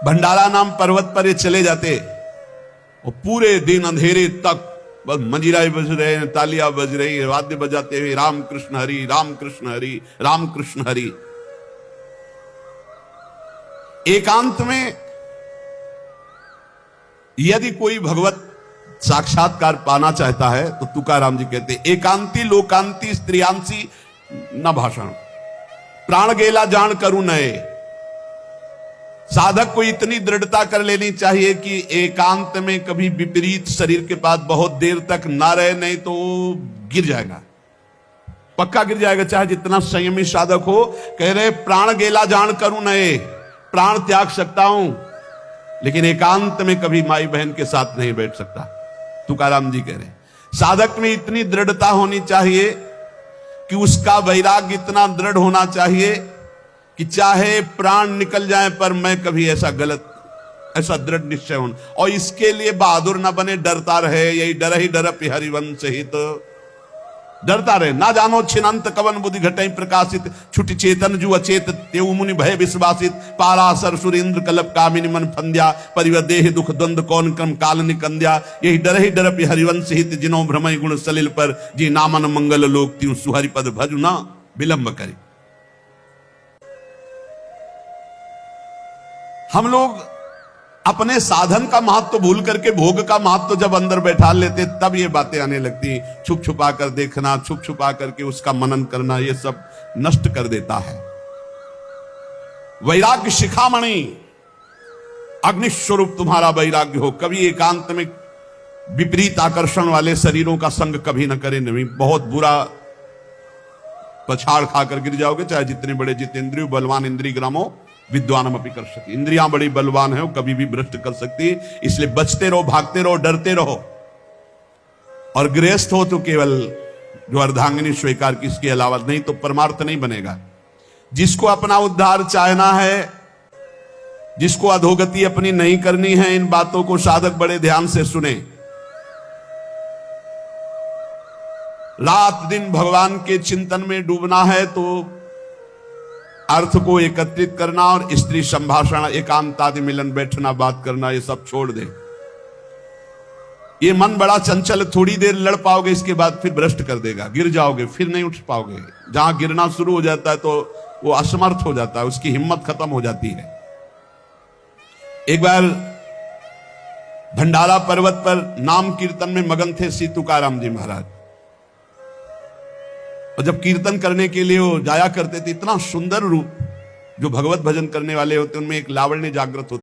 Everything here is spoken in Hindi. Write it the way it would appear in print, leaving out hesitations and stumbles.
भंडारा नाम पर्वत पर ये चले जाते और पूरे दिन अंधेरे तक बस मंजीराए बज रहे हैं, तालियां बज रही है, वाद्य बजाते हुए राम कृष्ण हरि राम कृष्ण हरि राम कृष्ण हरि। एकांत में यदि कोई भगवत साक्षात्कार पाना चाहता है तो तुकाराम जी कहते एकांती लोकांती स्त्रियांसी न भाषण, प्राण गेला जान करूं नए। साधक को इतनी दृढ़ता कर लेनी चाहिए कि एकांत में कभी विपरीत शरीर के पास बहुत देर तक ना रहे, नहीं तो गिर जाएगा, पक्का गिर जाएगा, चाहे जितना संयमी साधक हो। कह रहे प्राण गेला जान करूं नए, प्राण त्याग सकता हूं लेकिन एकांत में कभी माई बहन के साथ नहीं बैठ सकता। तुकाराम जी कह रहे साधक में इतनी दृढ़ता होनी चाहिए कि उसका वैराग्य इतना दृढ़ होना चाहिए कि चाहे प्राण निकल जाए पर मैं कभी ऐसा दृढ़ निश्चय हूं। और इसके लिए बहादुर ना बने, डरता रहे, यही डर ही डर हरिवंश हित, डरता रहे। ना जानो छिनंत कवन बुद्धि घटई प्रकाशित, छुटि चेतन जु अचेत तेउ मुनि भय विश्वासित, पारासर सुरेंद्र कलप कामिनी मन फंद्या, परिव देह दुख द्वंद कौन क्रम काल निकंद्या, यही डर ही हरिवंश हित, जिनो भ्रमय गुण सलिल पर, जी नामन मंगल लोक त्यों सुहरि पद भजु ना विलंब करी। हम लोग अपने साधन का महत्व भूल करके भोग का महत्व जब अंदर बैठा लेते तब ये बातें आने लगती। छुप छुपा कर देखना, छुप छुपा करके उसका मनन करना, ये सब नष्ट कर देता है। वैराग्य शिखामणि, अग्नि स्वरूप तुम्हारा वैराग्य हो। कभी एकांत में विपरीत आकर्षण वाले शरीरों का संग कभी न करे, नहीं बहुत बुरा पछाड़ खाकर गिर जाओगे, चाहे जितने बड़े जितेंद्रिय बलवान इंद्रिय ग्रामो विद्वानम अपनी कर सकती। इंद्रियां बड़ी बलवान है, वो कभी भी भ्रष्ट कर सकती, इसलिए बचते रहो, भागते रहो, डरते रहो। और गृहस्थ हो तो केवल जो अर्धांगिनी स्वीकार की, इसके अलावा नहीं तो परमार्थ नहीं बनेगा। जिसको अपना उद्धार चाहना है, जिसको अधोगति अपनी नहीं करनी है, इन बातों को साधक बड़े ध्यान से सुने। रात दिन भगवान के चिंतन में डूबना है तो अर्थ को एकत्रित करना और स्त्री संभाषण, एकांत आदि मिलन, बैठना, बात करना, ये सब छोड़ दे। ये मन बड़ा चंचल, थोड़ी देर लड़ पाओगे, इसके बाद फिर भ्रष्ट कर देगा, गिर जाओगे, फिर नहीं उठ पाओगे। जहां गिरना शुरू हो जाता है तो वो असमर्थ हो जाता है, उसकी हिम्मत खत्म हो जाती है। एक बार भंडारा पर्वत पर नाम कीर्तन में मगन थे श्री तुकाराम जी महाराज, और जब कीर्तन करने के लिए वो जाया करते थे, इतना सुंदर रूप, जो भगवत भजन करने वाले होते उनमें एक लावण्य जागृत होती।